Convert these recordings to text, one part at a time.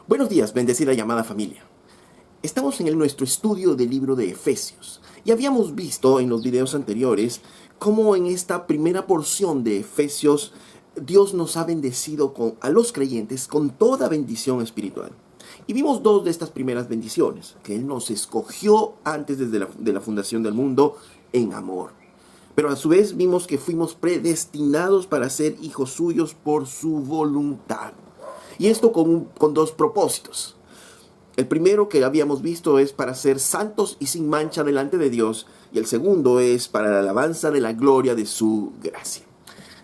Buenos días, bendecida y amada familia. Estamos en nuestro estudio del libro de Efesios y habíamos visto en los videos anteriores cómo en esta primera porción de Efesios Dios nos ha bendecido a los creyentes con toda bendición espiritual. Y vimos dos de estas primeras bendiciones, que Él nos escogió antes de la fundación del mundo en amor. Pero a su vez vimos que fuimos predestinados para ser hijos suyos por su voluntad. Y esto con dos propósitos. El primero que habíamos visto es para ser santos y sin mancha delante de Dios. Y el segundo es para la alabanza de la gloria de su gracia.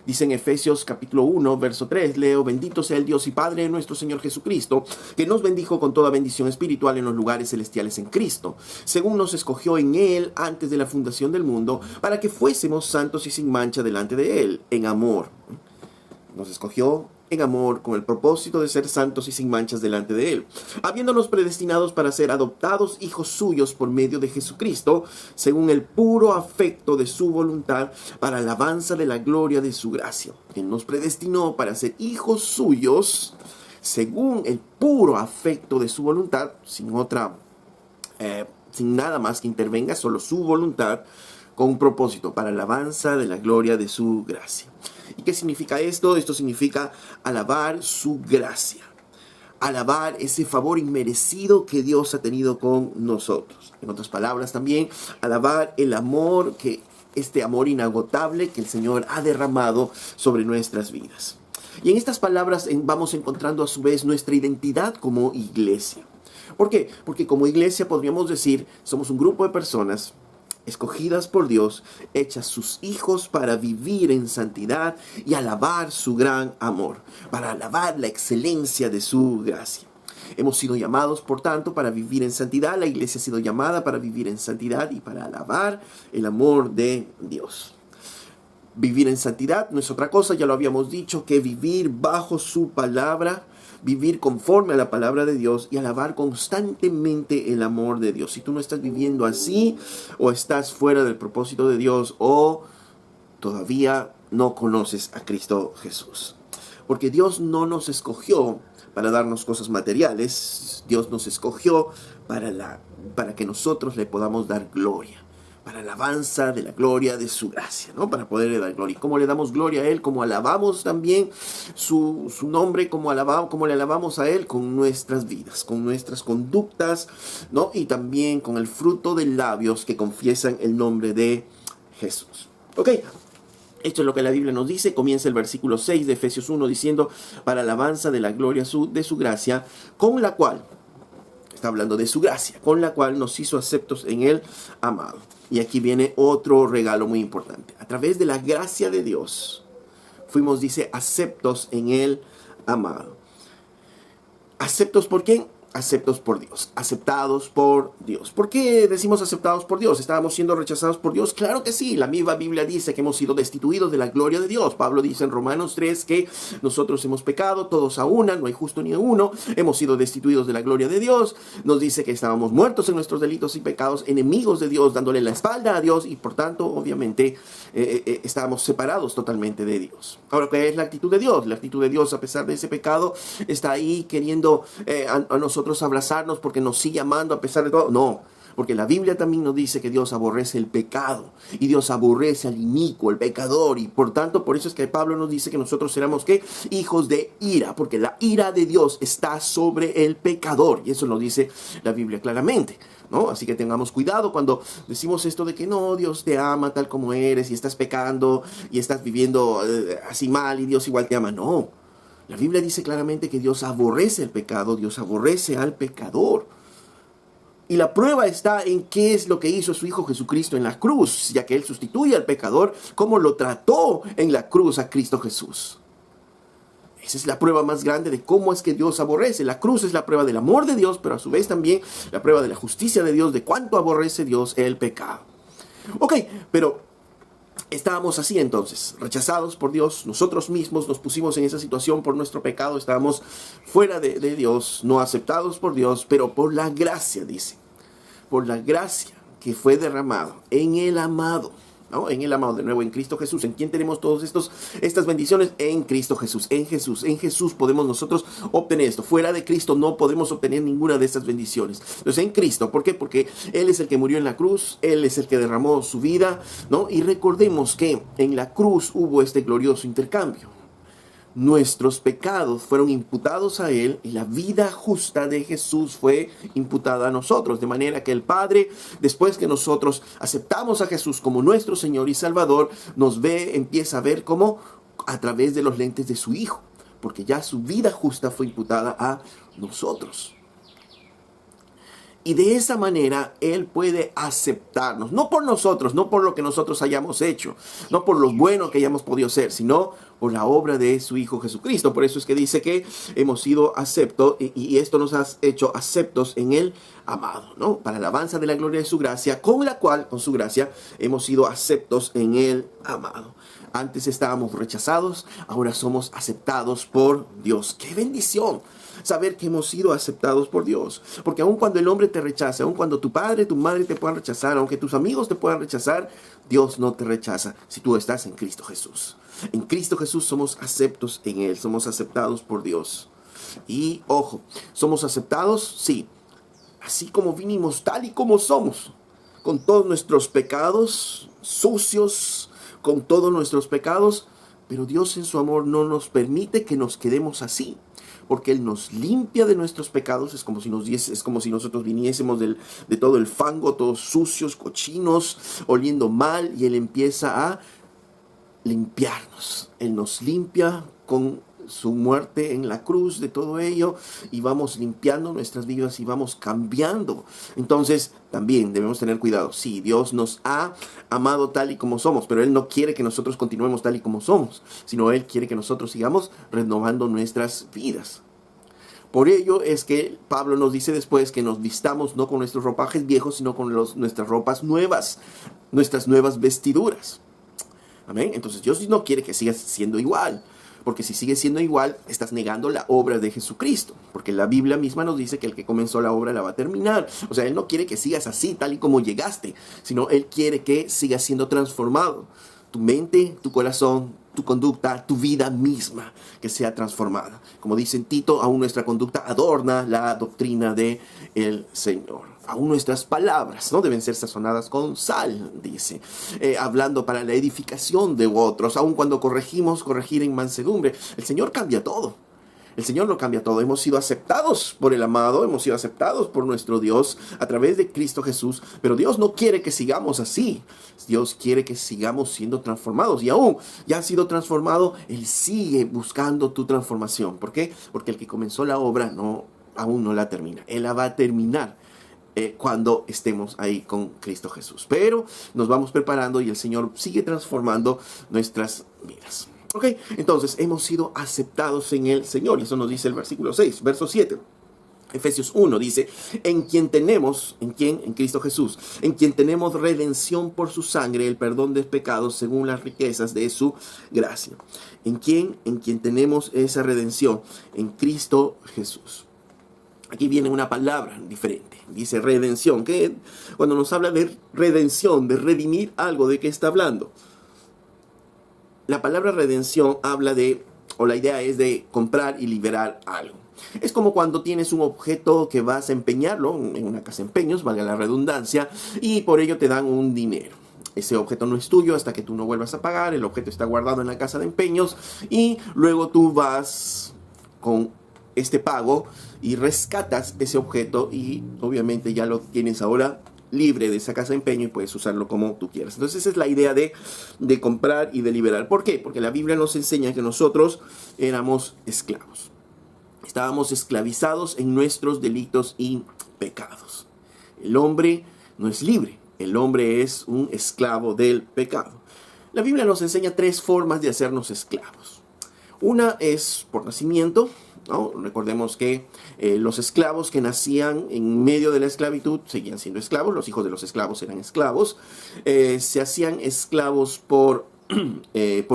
Dice en Efesios capítulo 1, verso 3, leo: bendito sea el Dios y Padre de nuestro Señor Jesucristo, que nos bendijo con toda bendición espiritual en los lugares celestiales en Cristo, según nos escogió en Él antes de la fundación del mundo, para que fuésemos santos y sin mancha delante de Él, en amor. Nos escogió en amor, con el propósito de ser santos y sin manchas delante de Él, habiéndonos predestinados para ser adoptados hijos suyos por medio de Jesucristo, según el puro afecto de su voluntad, para alabanza de la gloria de su gracia. Él nos predestinó para ser hijos suyos, según el puro afecto de su voluntad, sin nada más que intervenga, solo su voluntad, con un propósito, para alabanza de la gloria de su gracia. ¿Y qué significa esto? Esto significa alabar su gracia, alabar ese favor inmerecido que Dios ha tenido con nosotros. En otras palabras también, alabar el amor, este amor inagotable que el Señor ha derramado sobre nuestras vidas. Y en estas palabras vamos encontrando a su vez nuestra identidad como iglesia. ¿Por qué? Porque como iglesia podríamos decir, somos un grupo de personas escogidas por Dios, hechas sus hijos para vivir en santidad y alabar su gran amor, para alabar la excelencia de su gracia. Hemos sido llamados, por tanto, para vivir en santidad. La iglesia ha sido llamada para vivir en santidad y para alabar el amor de Dios. Vivir en santidad no es otra cosa, ya lo habíamos dicho, que vivir bajo su palabra, vivir conforme a la palabra de Dios y alabar constantemente el amor de Dios. Si tú no estás viviendo así, o estás fuera del propósito de Dios, o todavía no conoces a Cristo Jesús. Porque Dios no nos escogió para darnos cosas materiales. Dios nos escogió para que nosotros le podamos dar gloria, para alabanza de la gloria de su gracia, ¿no? Para poderle dar gloria. ¿Cómo le damos gloria a Él? Como alabamos también su nombre, como le alabamos a Él con nuestras vidas, con nuestras conductas, ¿no? Y también con el fruto de labios que confiesan el nombre de Jesús. ¿Ok? Esto es lo que la Biblia nos dice. Comienza el versículo 6 de Efesios 1 diciendo: para alabanza de la gloria de su gracia, con la cual, está hablando de su gracia, con la cual nos hizo aceptos en el amado. Y aquí viene otro regalo muy importante. A través de la gracia de Dios, fuimos, dice, aceptos en el amado. ¿Aceptos por quién? Aceptos por Dios, aceptados por Dios. ¿Por qué decimos aceptados por Dios? ¿Estábamos siendo rechazados por Dios? Claro que sí, la misma Biblia dice que hemos sido destituidos de la gloria de Dios. Pablo dice en Romanos 3 que nosotros hemos pecado, todos a una, no hay justo ni uno, hemos sido destituidos de la gloria de Dios. Nos dice que estábamos muertos en nuestros delitos y pecados, enemigos de Dios, dándole la espalda a Dios, y por tanto, obviamente, estábamos separados totalmente de Dios. Ahora, ¿qué es la actitud de Dios? La actitud de Dios, a pesar de ese pecado, está ahí queriendo a nosotros abrazarnos porque nos sigue amando a pesar de todo. No, porque la Biblia también nos dice que Dios aborrece el pecado y Dios aborrece al inicuo, el pecador, y por tanto, por eso es que Pablo nos dice que nosotros éramos ¿qué? Hijos de ira, porque la ira de Dios está sobre el pecador, y eso lo dice la Biblia claramente, ¿no? Así que tengamos cuidado cuando decimos esto de que no, Dios te ama tal como eres y estás pecando y estás viviendo así mal y Dios igual te ama. No. La Biblia dice claramente que Dios aborrece el pecado, Dios aborrece al pecador. Y la prueba está en qué es lo que hizo su Hijo Jesucristo en la cruz, ya que Él sustituye al pecador, cómo lo trató en la cruz a Cristo Jesús. Esa es la prueba más grande de cómo es que Dios aborrece. La cruz es la prueba del amor de Dios, pero a su vez también la prueba de la justicia de Dios, de cuánto aborrece Dios el pecado. Ok, pero estábamos así entonces, rechazados por Dios. Nosotros mismos nos pusimos en esa situación por nuestro pecado. Estábamos fuera de Dios, no aceptados por Dios, pero por la gracia, dice. Por la gracia que fue derramado en el amado. ¿no? En el amado, de nuevo, en Cristo Jesús. ¿En quién tenemos todas estas bendiciones? En Cristo Jesús. En Jesús podemos nosotros obtener esto. Fuera de Cristo no podemos obtener ninguna de estas bendiciones. Entonces, en Cristo, ¿por qué? Porque Él es el que murió en la cruz, Él es el que derramó su vida, ¿no? Y recordemos que en la cruz hubo este glorioso intercambio. Nuestros pecados fueron imputados a Él y la vida justa de Jesús fue imputada a nosotros. De manera que el Padre, después que nosotros aceptamos a Jesús como nuestro Señor y Salvador, nos ve, empieza a ver como a través de los lentes de su Hijo. Porque ya su vida justa fue imputada a nosotros. Y de esa manera Él puede aceptarnos, no por nosotros, no por lo que nosotros hayamos hecho, no por lo bueno que hayamos podido ser, sino por la obra de su Hijo Jesucristo. Por eso es que dice que hemos sido aceptos y esto nos ha hecho aceptos en el amado, ¿no? Para alabanza de la gloria de su gracia, con la cual, con su gracia, hemos sido aceptos en el amado. Antes estábamos rechazados, ahora somos aceptados por Dios. ¡Qué bendición! Saber que hemos sido aceptados por Dios. Porque aun cuando el hombre te rechaza, aun cuando tu padre, tu madre te puedan rechazar, aunque tus amigos te puedan rechazar, Dios no te rechaza si tú estás en Cristo Jesús. En Cristo Jesús somos aceptos en Él, somos aceptados por Dios. Y ojo, somos aceptados, sí, así como vinimos, tal y como somos, con todos nuestros pecados sucios, con todos nuestros pecados, pero Dios en su amor no nos permite que nos quedemos así. Porque Él nos limpia de nuestros pecados, es como si nosotros viniésemos de todo el fango, todos sucios, cochinos, oliendo mal, y Él empieza a limpiarnos. Él nos limpia con su muerte en la cruz, de todo ello, y vamos limpiando nuestras vidas y vamos cambiando. Entonces también debemos tener cuidado. Sí, Dios nos ha amado tal y como somos, pero Él no quiere que nosotros continuemos tal y como somos, sino Él quiere que nosotros sigamos renovando nuestras vidas. Por ello es que Pablo nos dice después que nos vistamos no con nuestros ropajes viejos, sino con nuestras ropas nuevas, nuestras nuevas vestiduras. Amén. Entonces Dios no quiere que sigas siendo igual. Porque si sigues siendo igual, estás negando la obra de Jesucristo. Porque la Biblia misma nos dice que el que comenzó la obra la va a terminar. O sea, Él no quiere que sigas así, tal y como llegaste, sino Él quiere que sigas siendo transformado. Tu mente, tu corazón, tu conducta, tu vida misma, que sea transformada. Como dice en Tito, aún nuestra conducta adorna la doctrina del Señor. Aún nuestras palabras no deben ser sazonadas con sal, dice, hablando para la edificación de otros. Aún cuando corregimos, corregir en mansedumbre. El Señor cambia todo. El Señor lo cambia todo. Hemos sido aceptados por el amado, hemos sido aceptados por nuestro Dios a través de Cristo Jesús. Pero Dios no quiere que sigamos así. Dios quiere que sigamos siendo transformados. Y aún ya ha sido transformado, Él sigue buscando tu transformación. ¿Por qué? Porque el que comenzó la obra aún no la termina. Él la va a terminar cuando estemos ahí con Cristo Jesús. Pero nos vamos preparando y el Señor sigue transformando nuestras vidas. Ok, entonces hemos sido aceptados en el Señor. Y eso nos dice el versículo 6, verso 7. Efesios 1 dice, en Cristo Jesús, en quien tenemos redención por su sangre, el perdón de pecados según las riquezas de su gracia. En quien tenemos esa redención, en Cristo Jesús. Aquí viene una palabra diferente, dice redención, que cuando nos habla de redención, de redimir algo, ¿de qué está hablando? La palabra redención habla la idea es de comprar y liberar algo. Es como cuando tienes un objeto que vas a empeñarlo en una casa de empeños, valga la redundancia, y por ello te dan un dinero. Ese objeto no es tuyo hasta que tú no vuelvas a pagar, el objeto está guardado en la casa de empeños y luego tú vas con este pago y rescatas ese objeto y obviamente ya lo tienes ahora libre de esa casa de empeño y puedes usarlo como tú quieras. Entonces esa es la idea de comprar y de liberar. ¿Por qué? Porque la Biblia nos enseña que nosotros éramos esclavos. Estábamos esclavizados en nuestros delitos y pecados. El hombre no es libre. El hombre es un esclavo del pecado. La Biblia nos enseña 3 formas de hacernos esclavos. Una es por nacimiento, ¿no? Recordemos que los esclavos que nacían en medio de la esclavitud seguían siendo esclavos, los hijos de los esclavos eran esclavos, se hacían esclavos por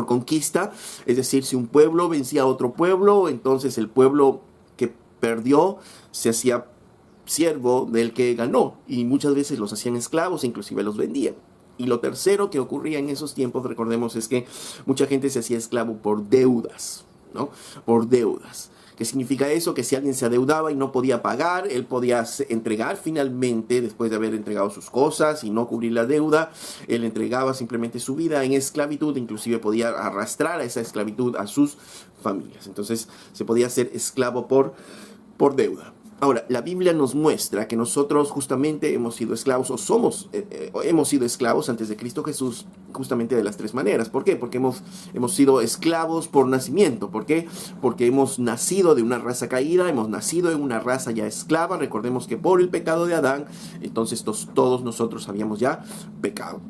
conquista, es decir, si un pueblo vencía a otro pueblo, entonces el pueblo que perdió se hacía siervo del que ganó, y muchas veces los hacían esclavos, inclusive los vendían. Y lo tercero que ocurría en esos tiempos, recordemos, es que mucha gente se hacía esclavo por deudas, ¿no? Por deudas. ¿Qué significa eso? Que si alguien se adeudaba y no podía pagar, él podía entregar finalmente, después de haber entregado sus cosas y no cubrir la deuda, él entregaba simplemente su vida en esclavitud, inclusive podía arrastrar a esa esclavitud a sus familias. Entonces se podía ser esclavo por deuda. Ahora, la Biblia nos muestra que nosotros justamente hemos sido esclavos hemos sido esclavos antes de Cristo Jesús justamente de las tres maneras. ¿Por qué? Porque hemos sido esclavos por nacimiento. ¿Por qué? Porque hemos nacido de una raza caída, hemos nacido en una raza ya esclava. Recordemos que por el pecado de Adán, entonces todos nosotros habíamos ya pecado.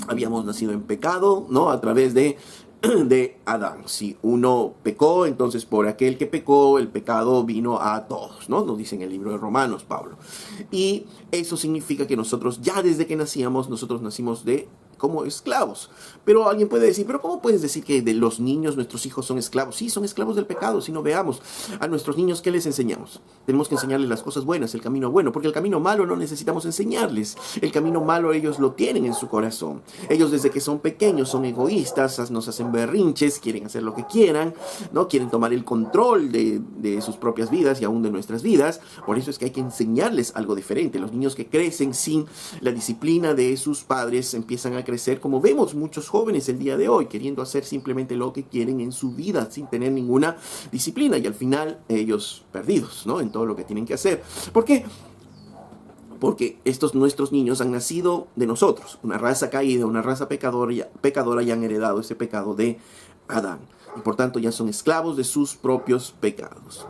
Habíamos nacido en pecado, ¿no? A través de Adán. Si uno pecó, entonces por aquel que pecó, el pecado vino a todos, ¿no? Nos dice en el libro de Romanos, Pablo. Y eso significa que nosotros, ya desde que nacíamos, nosotros nacimos como esclavos. Pero alguien puede decir, pero ¿cómo puedes decir que de los niños nuestros hijos son esclavos? Sí, son esclavos del pecado. Si no, veamos a nuestros niños, ¿qué les enseñamos? Tenemos que enseñarles las cosas buenas, el camino bueno, porque el camino malo no necesitamos enseñarles. El camino malo ellos lo tienen en su corazón. Ellos desde que son pequeños son egoístas, nos hacen berrinches, quieren hacer lo que quieran, ¿no? Quieren tomar el control de sus propias vidas y aún de nuestras vidas. Por eso es que hay que enseñarles algo diferente. Los niños que crecen sin la disciplina de sus padres empiezan a crecer, como vemos muchos jóvenes el día de hoy, queriendo hacer simplemente lo que quieren en su vida, sin tener ninguna disciplina, y al final ellos perdidos, ¿no? En todo lo que tienen que hacer. ¿Por qué? Porque nuestros niños han nacido de nosotros, una raza caída, una raza pecadora, y han heredado ese pecado de Adán. Y por tanto ya son esclavos de sus propios pecados.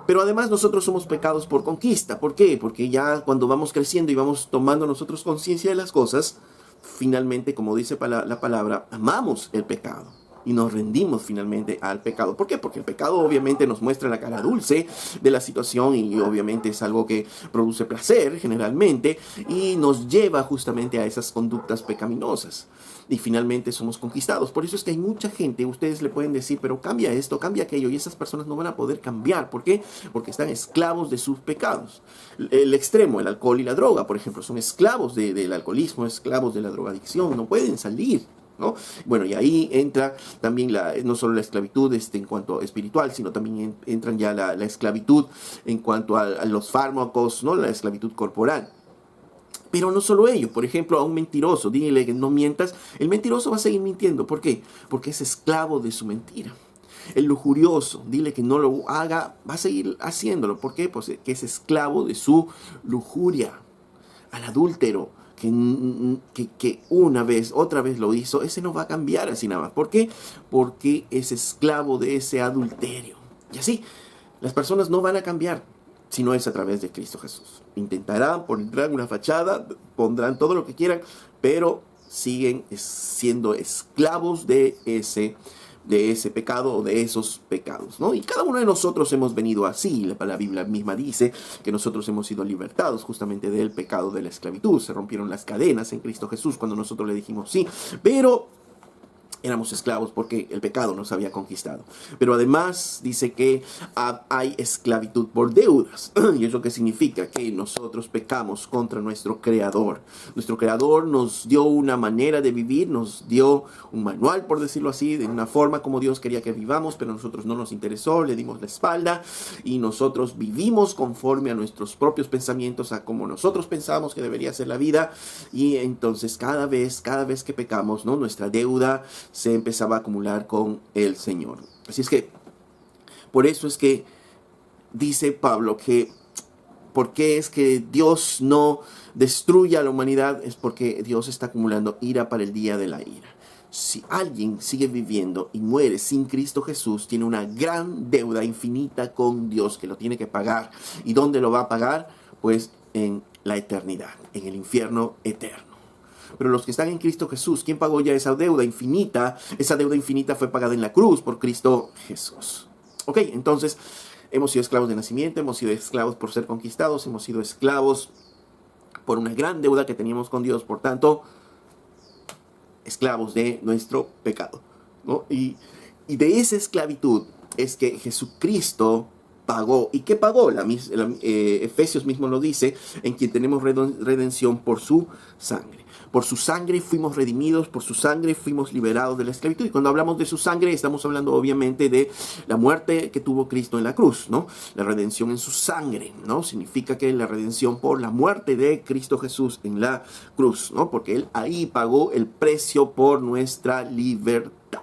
Pero además nosotros somos pecados por conquista. ¿Por qué? Porque ya cuando vamos creciendo y vamos tomando nosotros conciencia de las cosas, finalmente, como dice la palabra, amamos el pecado y nos rendimos finalmente al pecado. ¿Por qué? Porque el pecado obviamente nos muestra la cara dulce de la situación y obviamente es algo que produce placer generalmente y nos lleva justamente a esas conductas pecaminosas. Y finalmente somos conquistados. Por eso es que hay mucha gente, ustedes le pueden decir, pero cambia esto, cambia aquello, y esas personas no van a poder cambiar. ¿Por qué? Porque están esclavos de sus pecados. El extremo, el alcohol y la droga, por ejemplo, son esclavos del alcoholismo, esclavos de la drogadicción, no pueden salir, ¿no? Bueno, y ahí entra también no solo la esclavitud en cuanto a espiritual, sino también entran ya la esclavitud en cuanto a los fármacos, ¿no? La esclavitud corporal. Pero no solo ello, por ejemplo, a un mentiroso, dile que no mientas, el mentiroso va a seguir mintiendo. ¿Por qué? Porque es esclavo de su mentira. El lujurioso, dile que no lo haga, va a seguir haciéndolo. ¿Por qué? Pues que es esclavo de su lujuria. Al adúltero, que una vez, otra vez lo hizo, ese no va a cambiar así nada más. ¿Por qué? Porque es esclavo de ese adulterio. Y así, las personas no van a cambiar si no es a través de Cristo Jesús. Intentarán, pondrán una fachada, pondrán todo lo que quieran, pero siguen siendo esclavos de ese pecado o de esos pecados, ¿no? Y cada uno de nosotros hemos venido así. La Biblia misma dice que nosotros hemos sido libertados justamente del pecado de la esclavitud. Se rompieron las cadenas en Cristo Jesús cuando nosotros le dijimos sí, pero éramos esclavos porque el pecado nos había conquistado. Pero además dice que hay esclavitud por deudas. ¿Y eso qué significa? Que nosotros pecamos contra nuestro Creador. Nuestro Creador nos dio una manera de vivir, nos dio un manual, por decirlo así, de una forma como Dios quería que vivamos, pero a nosotros no nos interesó, le dimos la espalda y nosotros vivimos conforme a nuestros propios pensamientos, a como nosotros pensábamos que debería ser la vida. Y entonces cada vez que pecamos, ¿no? Nuestra deuda se empezaba a acumular con el Señor. Así es que, por eso es que dice Pablo que ¿por qué es que Dios no destruye a la humanidad? Es porque Dios está acumulando ira para el día de la ira. Si alguien sigue viviendo y muere sin Cristo Jesús, tiene una gran deuda infinita con Dios que lo tiene que pagar. ¿Y dónde lo va a pagar? Pues en la eternidad, en el infierno eterno. Pero los que están en Cristo Jesús, ¿quién pagó ya esa deuda infinita? Esa deuda infinita fue pagada en la cruz por Cristo Jesús. Ok, entonces hemos sido esclavos de nacimiento, hemos sido esclavos por ser conquistados, hemos sido esclavos por una gran deuda que teníamos con Dios, por tanto, esclavos de nuestro pecado, ¿no? Y de esa esclavitud es que Jesucristo pagó. ¿Y qué pagó? Efesios mismo lo dice, en quien tenemos redención por su sangre. Por su sangre fuimos redimidos, por su sangre fuimos liberados de la esclavitud. Y cuando hablamos de su sangre, estamos hablando obviamente de la muerte que tuvo Cristo en la cruz, ¿no? La redención en su sangre, ¿no? Significa que la redención por la muerte de Cristo Jesús en la cruz, ¿no? Porque Él ahí pagó el precio por nuestra libertad.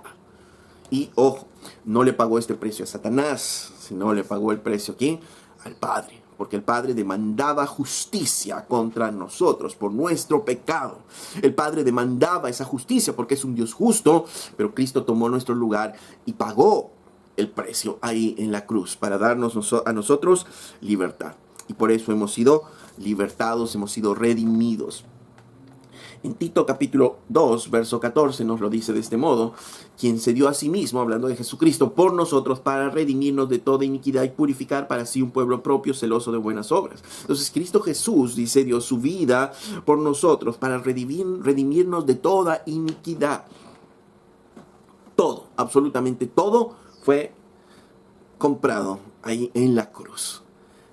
Y ojo, no le pagó este precio a Satanás, sino le pagó el precio ¿a quién? Al Padre. Porque el Padre demandaba justicia contra nosotros por nuestro pecado. El Padre demandaba esa justicia porque es un Dios justo, pero Cristo tomó nuestro lugar y pagó el precio ahí en la cruz para darnos a nosotros libertad. Y por eso hemos sido libertados, hemos sido redimidos. En Tito capítulo 2, verso 14 nos lo dice de este modo: quien se dio a sí mismo, hablando de Jesucristo, por nosotros para redimirnos de toda iniquidad y purificar para sí un pueblo propio celoso de buenas obras. Entonces Cristo Jesús, dice, dio su vida por nosotros para redimirnos de toda iniquidad. Todo, absolutamente todo fue comprado ahí en la cruz.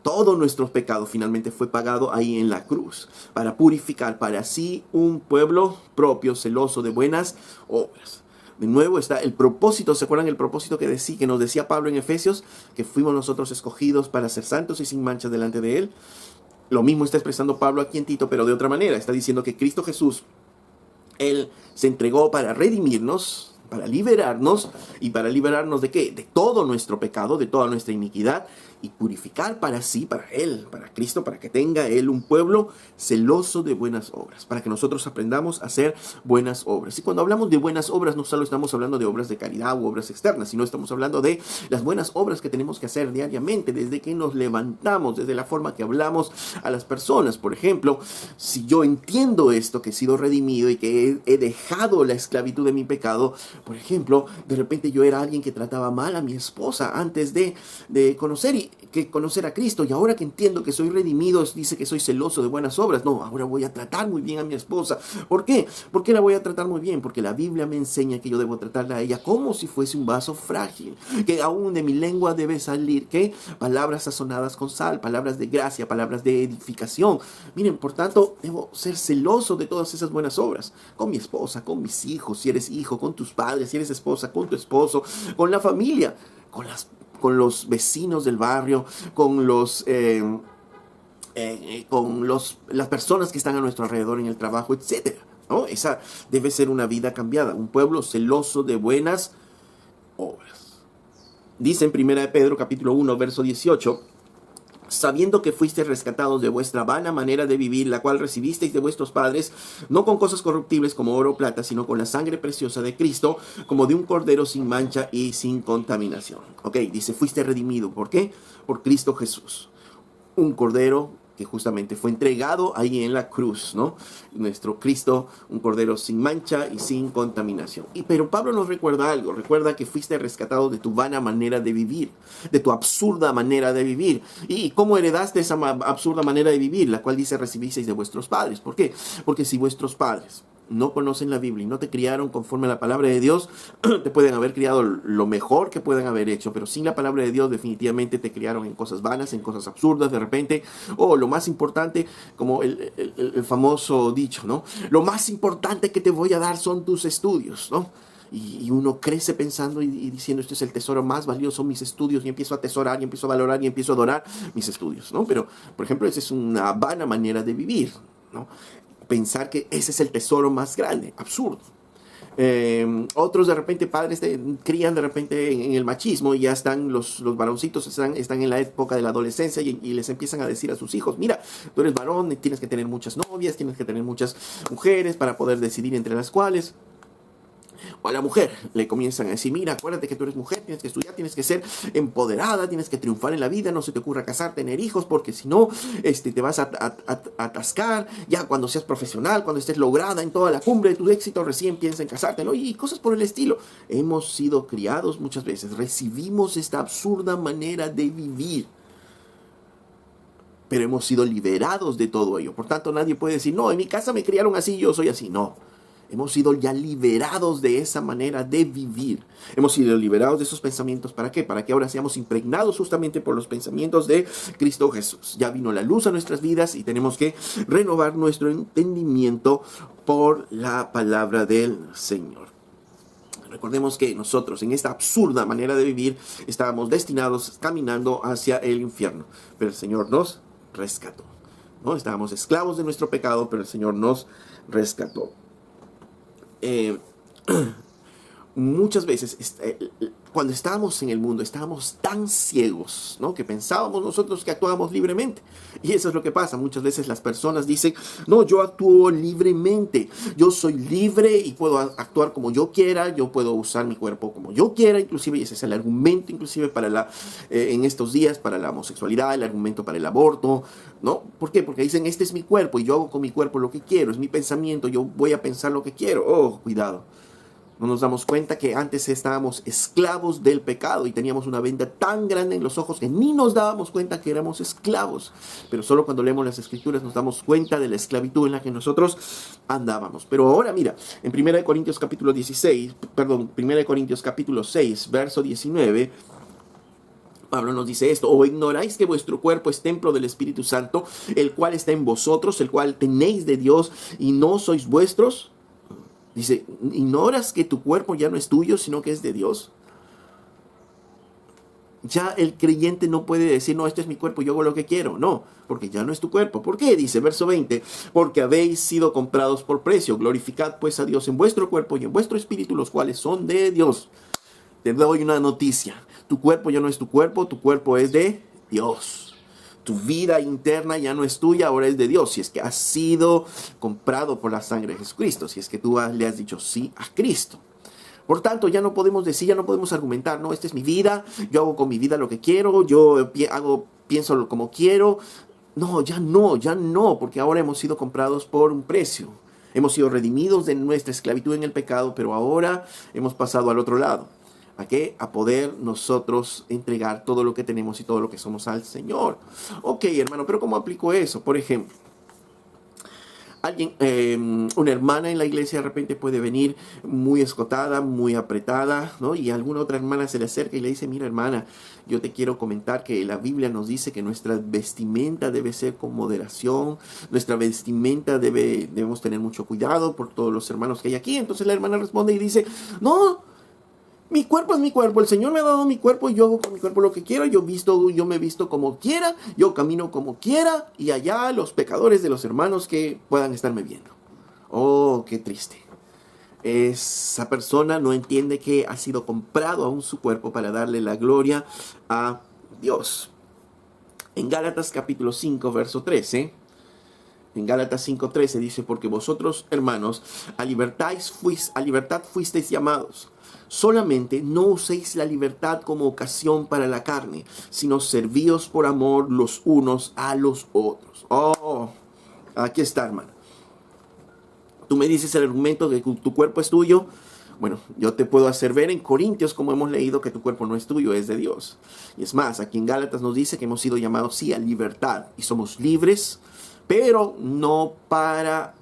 Todo nuestro pecado finalmente fue pagado ahí en la cruz, para purificar para sí un pueblo propio, celoso de buenas obras. De nuevo está el propósito. ¿Se acuerdan el propósito que nos decía Pablo en Efesios? Que fuimos nosotros escogidos para ser santos y sin manchas delante de Él. Lo mismo está expresando Pablo aquí en Tito, pero de otra manera. Está diciendo que Cristo Jesús, Él se entregó para redimirnos, para liberarnos. ¿Y para liberarnos de qué? De todo nuestro pecado, de toda nuestra iniquidad. Y purificar para sí, para Él, para Cristo, para que tenga Él un pueblo celoso de buenas obras, para que nosotros aprendamos a hacer buenas obras. Y cuando hablamos de buenas obras, no solo estamos hablando de obras de caridad u obras externas, sino estamos hablando de las buenas obras que tenemos que hacer diariamente, desde que nos levantamos, desde la forma que hablamos a las personas. Por ejemplo, si yo entiendo esto, que he sido redimido y que he dejado la esclavitud de mi pecado, por ejemplo, de repente yo era alguien que trataba mal a mi esposa antes de conocer a Cristo, y ahora que entiendo que soy redimido, dice que soy celoso de buenas obras. No, ahora voy a tratar muy bien a mi esposa. ¿Por qué? ¿Por qué la voy a tratar muy bien? Porque la Biblia me enseña que yo debo tratarla a ella como si fuese un vaso frágil, que aún de mi lengua debe salir, ¿qué? Palabras sazonadas con sal, palabras de gracia, palabras de edificación. Miren, por tanto, debo ser celoso de todas esas buenas obras, con mi esposa, con mis hijos, si eres hijo, con tus padres, si eres esposa, con tu esposo, con la familia, con los vecinos del barrio, con las personas que están a nuestro alrededor en el trabajo, etc., ¿no? Esa debe ser una vida cambiada, un pueblo celoso de buenas obras. Dice en 1 Pedro capítulo 1, verso 18: sabiendo que fuisteis rescatados de vuestra vana manera de vivir, la cual recibisteis de vuestros padres, no con cosas corruptibles como oro o plata, sino con la sangre preciosa de Cristo, como de un cordero sin mancha y sin contaminación. Ok, dice, fuiste redimido. ¿Por qué? Por Cristo Jesús. Un cordero que justamente fue entregado ahí en la cruz, ¿no? Nuestro Cristo, un cordero sin mancha y sin contaminación. Pero Pablo nos recuerda algo. Recuerda que fuiste rescatado de tu vana manera de vivir, de tu absurda manera de vivir. ¿Y cómo heredaste esa absurda manera de vivir? La cual dice, recibisteis de vuestros padres. ¿Por qué? Porque si vuestros padres no conocen la Biblia y no te criaron conforme a la palabra de Dios, te pueden haber criado lo mejor que puedan haber hecho, pero sin la palabra de Dios definitivamente te criaron en cosas vanas, en cosas absurdas de repente, o lo más importante, como el famoso dicho, ¿no? Lo más importante que te voy a dar son tus estudios, ¿no? Y uno crece pensando y diciendo, este es el tesoro más valioso, mis estudios, y empiezo a atesorar, y empiezo a valorar, y empiezo a adorar mis estudios, ¿no? Pero, por ejemplo, esa es una vana manera de vivir, ¿no? Pensar que ese es el tesoro más grande, absurdo. Otros de repente padres crían de repente en el machismo y ya están los varoncitos están en la época de la adolescencia y les empiezan a decir a sus hijos, mira, tú eres varón, tienes que tener muchas novias, tienes que tener muchas mujeres para poder decidir entre las cuales. O a la mujer le comienzan a decir, mira, acuérdate que tú eres mujer, tienes que estudiar, tienes que ser empoderada, tienes que triunfar en la vida, no se te ocurra casar, tener hijos, porque si no, te vas a atascar, ya cuando seas profesional, cuando estés lograda en toda la cumbre de tu éxito, recién piensa en casarte, ¿no? Y cosas por el estilo. Hemos sido criados muchas veces, recibimos esta absurda manera de vivir, pero hemos sido liberados de todo ello. Por tanto, nadie puede decir, no, en mi casa me criaron así, yo soy así. No. Hemos sido ya liberados de esa manera de vivir. Hemos sido liberados de esos pensamientos. ¿Para qué? Para que ahora seamos impregnados justamente por los pensamientos de Cristo Jesús. Ya vino la luz a nuestras vidas y tenemos que renovar nuestro entendimiento por la palabra del Señor. Recordemos que nosotros en esta absurda manera de vivir estábamos destinados caminando hacia el infierno. Pero el Señor nos rescató, ¿no? Estábamos esclavos de nuestro pecado, pero el Señor nos rescató. Muchas veces cuando estábamos en el mundo estábamos tan ciegos, ¿no? Que pensábamos nosotros que actuábamos libremente, y eso es lo que pasa. Muchas veces las personas dicen: no, yo actúo libremente, yo soy libre y puedo actuar como yo quiera, yo puedo usar mi cuerpo como yo quiera, inclusive, y ese es el argumento inclusive para en estos días para la homosexualidad, el argumento para el aborto, ¿no? ¿Por qué? Porque dicen: este es mi cuerpo y yo hago con mi cuerpo lo que quiero, es mi pensamiento, yo voy a pensar lo que quiero. Oh, cuidado. No nos damos cuenta que antes estábamos esclavos del pecado y teníamos una venda tan grande en los ojos que ni nos dábamos cuenta que éramos esclavos. Pero solo cuando leemos las Escrituras nos damos cuenta de la esclavitud en la que nosotros andábamos. Pero ahora mira, en 1 Corintios capítulo 1 Corintios capítulo 6, verso 19, Pablo nos dice esto: ¿o ignoráis que vuestro cuerpo es templo del Espíritu Santo, el cual está en vosotros, el cual tenéis de Dios y no sois vuestros? Dice: ¿ignoras que tu cuerpo ya no es tuyo, sino que es de Dios? Ya el creyente no puede decir: no, este es mi cuerpo, yo hago lo que quiero. No, porque ya no es tu cuerpo. ¿Por qué? Dice verso 20: porque habéis sido comprados por precio. Glorificad pues a Dios en vuestro cuerpo y en vuestro espíritu, los cuales son de Dios. Te doy una noticia: tu cuerpo ya no es tu cuerpo es de Dios. Tu vida interna ya no es tuya, ahora es de Dios, si es que has sido comprado por la sangre de Jesucristo, si es que tú le has dicho sí a Cristo. Por tanto, ya no podemos decir, ya no podemos argumentar: no, esta es mi vida, yo hago con mi vida lo que quiero, yo pienso como quiero. No, ya no, porque ahora hemos sido comprados por un precio. Hemos sido redimidos de nuestra esclavitud en el pecado, pero ahora hemos pasado al otro lado. ¿A qué? A poder nosotros entregar todo lo que tenemos y todo lo que somos al Señor. Ok, hermano, pero ¿cómo aplico eso? Por ejemplo, una hermana en la iglesia de repente puede venir muy escotada, muy apretada, ¿no? Y alguna otra hermana se le acerca y le dice: mira, hermana, yo te quiero comentar que la Biblia nos dice que nuestra vestimenta debe ser con moderación, nuestra vestimenta debemos tener mucho cuidado por todos los hermanos que hay aquí. Entonces la hermana responde y dice: no, mi cuerpo es mi cuerpo, el Señor me ha dado mi cuerpo y yo hago con mi cuerpo lo que quiero, yo me visto como quiera, yo camino como quiera, y allá los pecadores de los hermanos que puedan estarme viendo. Oh, qué triste. Esa persona no entiende que ha sido comprado aún su cuerpo para darle la gloria a Dios. En Gálatas capítulo 5, verso 13... En Gálatas 5:13 dice: porque vosotros, hermanos, a libertad fuisteis llamados. Solamente no uséis la libertad como ocasión para la carne, sino servíos por amor los unos a los otros. Oh, aquí está, hermano. Tú me dices el argumento de que tu cuerpo es tuyo. Bueno, yo te puedo hacer ver en Corintios, como hemos leído, que tu cuerpo no es tuyo, es de Dios. Y es más, aquí en Gálatas nos dice que hemos sido llamados, sí, a libertad. Y somos libres, pero no para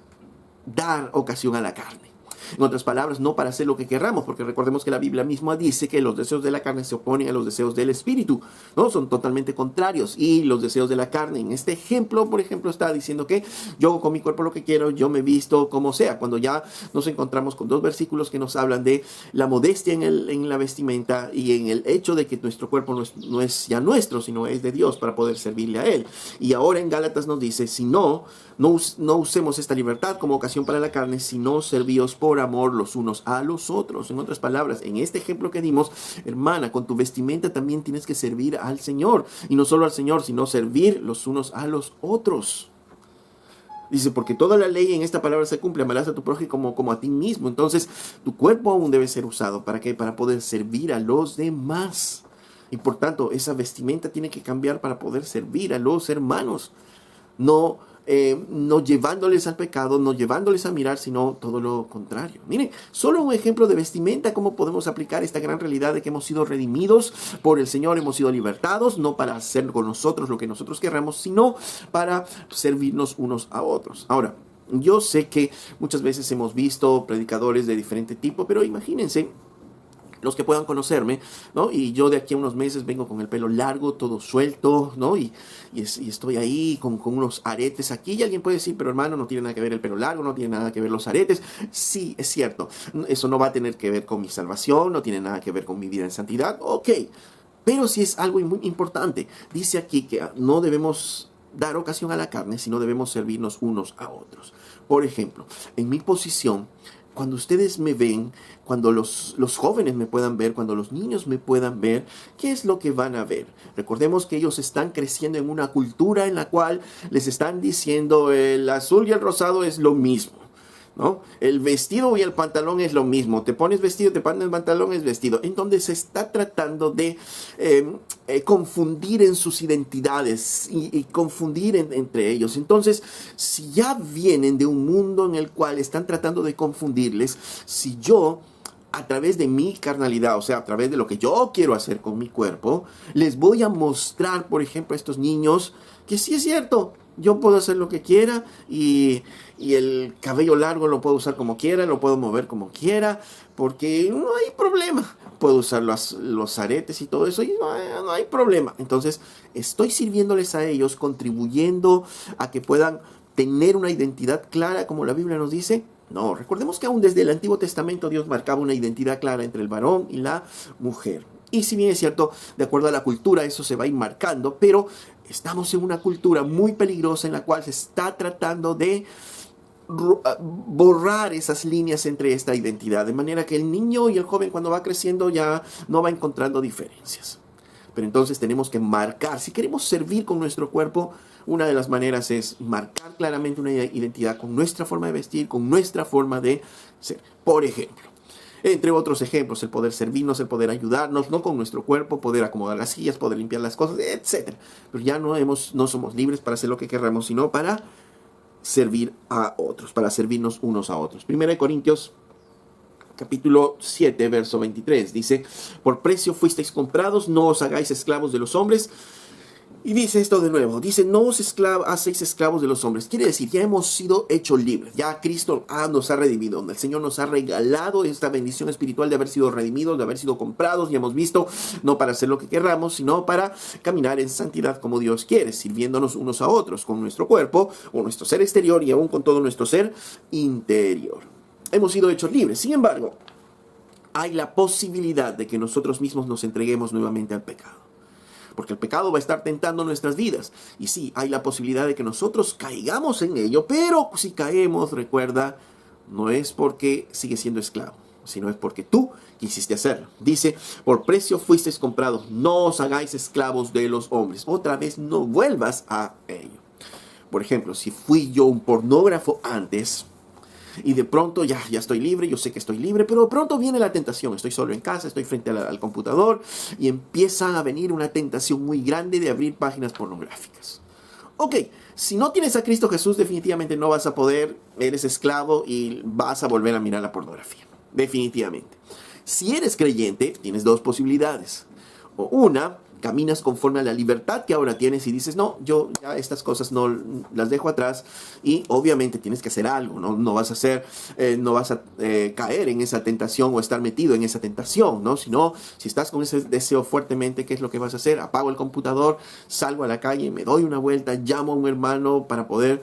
dar ocasión a la carne. En otras palabras, no para hacer lo que querramos, porque recordemos que la Biblia misma dice que los deseos de la carne se oponen a los deseos del Espíritu, ¿no? Son totalmente contrarios. Y los deseos de la carne, en este ejemplo, por ejemplo, está diciendo que yo hago con mi cuerpo lo que quiero, yo me visto como sea. Cuando ya nos encontramos con dos versículos que nos hablan de la modestia en la vestimenta y en el hecho de que nuestro cuerpo no es ya nuestro, sino es de Dios para poder servirle a Él. Y ahora en Gálatas nos dice: si no usemos esta libertad como ocasión para la carne, sino servíos por amor los unos a los otros. En otras palabras, en este ejemplo que dimos, hermana, con tu vestimenta también tienes que servir al Señor. Y no solo al Señor, sino servir los unos a los otros. Dice: porque toda la ley en esta palabra se cumple, amarás a tu prójimo como a ti mismo. Entonces, tu cuerpo aún debe ser usado. ¿Para qué? Para poder servir a los demás. Y por tanto, esa vestimenta tiene que cambiar para poder servir a los hermanos. No llevándoles al pecado, no llevándoles a mirar, sino todo lo contrario. Miren, solo un ejemplo de vestimenta, cómo podemos aplicar esta gran realidad de que hemos sido redimidos por el Señor, hemos sido libertados, no para hacer con nosotros lo que nosotros querramos, sino para servirnos unos a otros. Ahora, Yo sé que muchas veces hemos visto predicadores de diferente tipo, pero imagínense los que puedan conocerme, ¿no? Y yo de aquí a unos meses vengo con el pelo largo, todo suelto, ¿no? Y estoy ahí con unos aretes aquí, y alguien puede decir, pero hermano, no tiene nada que ver el pelo largo, no tiene nada que ver los aretes. Sí, es cierto, eso no va a tener que ver con mi salvación, no tiene nada que ver con mi vida en santidad, ok. Pero sí es algo muy importante. Dice aquí que no debemos dar ocasión a la carne, sino debemos servirnos unos a otros. Por ejemplo, en mi posición, cuando ustedes me ven, cuando los jóvenes me puedan ver, cuando los niños me puedan ver, ¿qué es lo que van a ver? Recordemos que ellos están creciendo en una cultura en la cual les están diciendo el azul y el rosado es lo mismo, ¿no? El vestido y el pantalón es lo mismo. Te pones vestido, te pones pantalón, es vestido. En donde se está tratando de confundir en sus identidades y confundir entre ellos. Entonces, si ya vienen de un mundo en el cual están tratando de confundirles, si yo, a través de mi carnalidad, o sea, a través de lo que yo quiero hacer con mi cuerpo, les voy a mostrar, por ejemplo, a estos niños que sí es cierto, yo puedo hacer lo que quiera y el cabello largo lo puedo usar como quiera, lo puedo mover como quiera, porque no hay problema. Puedo usar los aretes y todo eso y no hay problema. Entonces, estoy sirviéndoles a ellos, contribuyendo a que puedan tener una identidad clara, como la Biblia nos dice. No, recordemos que aún desde el Antiguo Testamento Dios marcaba una identidad clara entre el varón y la mujer. Y si bien es cierto, de acuerdo a la cultura, eso se va a ir marcando, pero estamos en una cultura muy peligrosa en la cual se está tratando de borrar esas líneas entre esta identidad, de manera que el niño y el joven cuando va creciendo ya no va encontrando diferencias. Pero entonces tenemos que marcar, si queremos servir con nuestro cuerpo, una de las maneras es marcar claramente una identidad con nuestra forma de vestir, con nuestra forma de ser. Por ejemplo, entre otros ejemplos, el poder servirnos, el poder ayudarnos, no con nuestro cuerpo, poder acomodar las sillas, poder limpiar las cosas, etc. Pero ya no somos libres para hacer lo que queramos, sino para servir a otros, para servirnos unos a otros. 1 Corintios capítulo 7, verso 23, dice, por precio fuisteis comprados, no os hagáis esclavos de los hombres. Y dice esto de nuevo, dice, no os hacéis esclavos de los hombres. Quiere decir, ya hemos sido hechos libres, ya Cristo nos ha redimido, el Señor nos ha regalado esta bendición espiritual de haber sido redimidos, de haber sido comprados, y hemos visto, no para hacer lo que querramos, sino para caminar en santidad como Dios quiere, sirviéndonos unos a otros con nuestro cuerpo, o nuestro ser exterior y aún con todo nuestro ser interior. Hemos sido hechos libres, sin embargo, hay la posibilidad de que nosotros mismos nos entreguemos nuevamente al pecado. Porque el pecado va a estar tentando nuestras vidas. Y sí, hay la posibilidad de que nosotros caigamos en ello, pero si caemos, recuerda, no es porque sigues siendo esclavo, sino es porque tú quisiste hacerlo. Dice, por precio fuisteis comprados, no os hagáis esclavos de los hombres. Otra vez, no vuelvas a ello. Por ejemplo, si fui yo un pornógrafo antes, y de pronto ya estoy libre, yo sé que estoy libre, pero de pronto viene la tentación, estoy solo en casa, estoy frente al computador y empieza a venir una tentación muy grande de abrir páginas pornográficas. Ok, si no tienes a Cristo Jesús, definitivamente no vas a poder, eres esclavo y vas a volver a mirar la pornografía, definitivamente. Si eres creyente, tienes dos posibilidades, o una, caminas conforme a la libertad que ahora tienes y dices, no, yo ya estas cosas no las dejo atrás, y obviamente tienes que hacer algo, no vas a caer en esa tentación o estar metido en esa tentación, ¿no? Sino, si estás con ese deseo fuertemente, ¿qué es lo que vas a hacer? Apago el computador, salgo a la calle, me doy una vuelta, llamo a un hermano para poder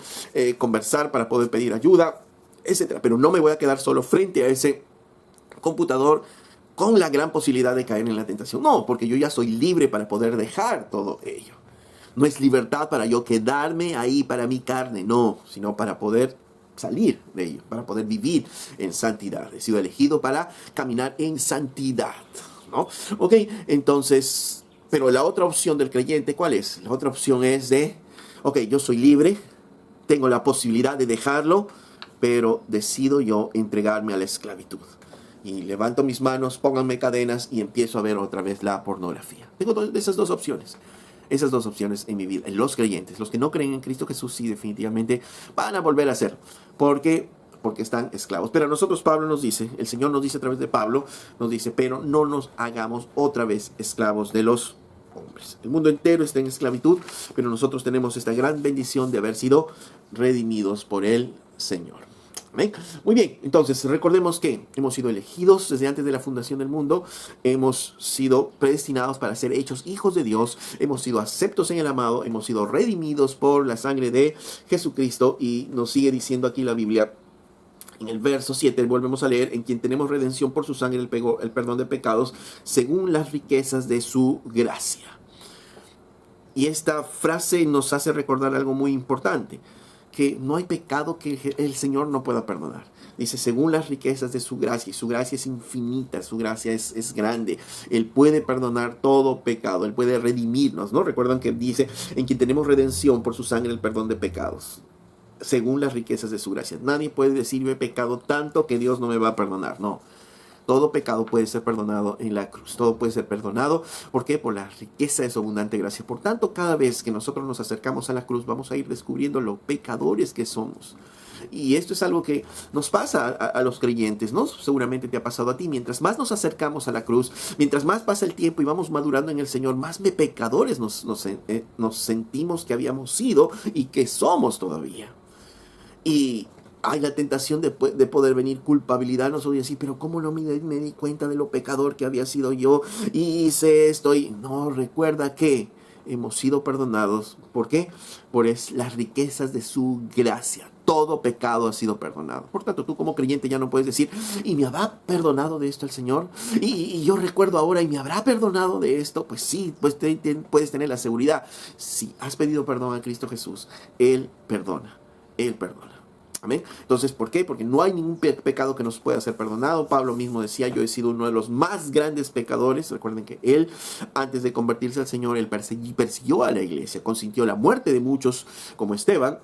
conversar, para poder pedir ayuda, etcétera. Pero no me voy a quedar solo frente a ese computador con la gran posibilidad de caer en la tentación. No, porque yo ya soy libre para poder dejar todo ello. No es libertad para yo quedarme ahí para mi carne, no, sino para poder salir de ello, para poder vivir en santidad. He sido elegido para caminar en santidad, ¿no? Ok, entonces, pero la otra opción del creyente, ¿cuál es? La otra opción es ok, yo soy libre, tengo la posibilidad de dejarlo, pero decido yo entregarme a la esclavitud. Y levanto mis manos, pónganme cadenas y empiezo a ver otra vez la pornografía. Tengo esas dos opciones en mi vida, en los creyentes. Los que no creen en Cristo Jesús, sí, definitivamente van a volver a hacerlo. Porque están esclavos. Pero a nosotros Pablo nos dice, el Señor nos dice a través de Pablo, nos dice, pero no nos hagamos otra vez esclavos de los hombres. pecadores. El mundo entero está en esclavitud, pero nosotros tenemos esta gran bendición de haber sido redimidos por el Señor. ¿Amén? Muy bien, entonces recordemos que hemos sido elegidos desde antes de la fundación del mundo, hemos sido predestinados para ser hechos hijos de Dios, hemos sido aceptos en el amado, hemos sido redimidos por la sangre de Jesucristo, y nos sigue diciendo aquí la Biblia. En el verso 7 volvemos a leer: en quien tenemos redención por su sangre, el perdón de pecados, según las riquezas de su gracia. Y esta frase nos hace recordar algo muy importante, que no hay pecado que el Señor no pueda perdonar. Dice, según las riquezas de su gracia, y su gracia es infinita, su gracia es grande. Él puede perdonar todo pecado, Él puede redimirnos, ¿no? Recuerdan que dice, en quien tenemos redención por su sangre, el perdón de pecados, según las riquezas de su gracia. Nadie puede decir, yo he pecado tanto que Dios no me va a perdonar, no. Todo pecado puede ser perdonado en la cruz. Todo puede ser perdonado. ¿Por qué? Por la riqueza de su abundante gracia. Por tanto, cada vez que nosotros nos acercamos a la cruz, vamos a ir descubriendo lo pecadores que somos. Y esto es algo que nos pasa a los creyentes, ¿no? Seguramente te ha pasado a ti. Mientras más nos acercamos a la cruz, mientras más pasa el tiempo y vamos madurando en el Señor, más pecadores nos sentimos que habíamos sido y que somos todavía. Y hay la tentación de poder venir culpabilidad. Nosotros decir, pero ¿cómo no me di cuenta de lo pecador que había sido yo? Y hice esto. Y no, recuerda que hemos sido perdonados. ¿Por qué? Por las riquezas de su gracia. Todo pecado ha sido perdonado. Por tanto, tú como creyente ya no puedes decir, ¿y me habrá perdonado de esto el Señor? Y yo recuerdo ahora, ¿y me habrá perdonado de esto? Pues sí, pues puedes tener la seguridad. Si has pedido perdón a Cristo Jesús, Él perdona. Él perdona. Amén. Entonces, ¿por qué? Porque no hay ningún pecado que nos pueda ser perdonado. Pablo mismo decía, yo he sido uno de los más grandes pecadores. Recuerden que él, antes de convertirse al Señor, él persiguió a la iglesia, consintió la muerte de muchos, como Esteban.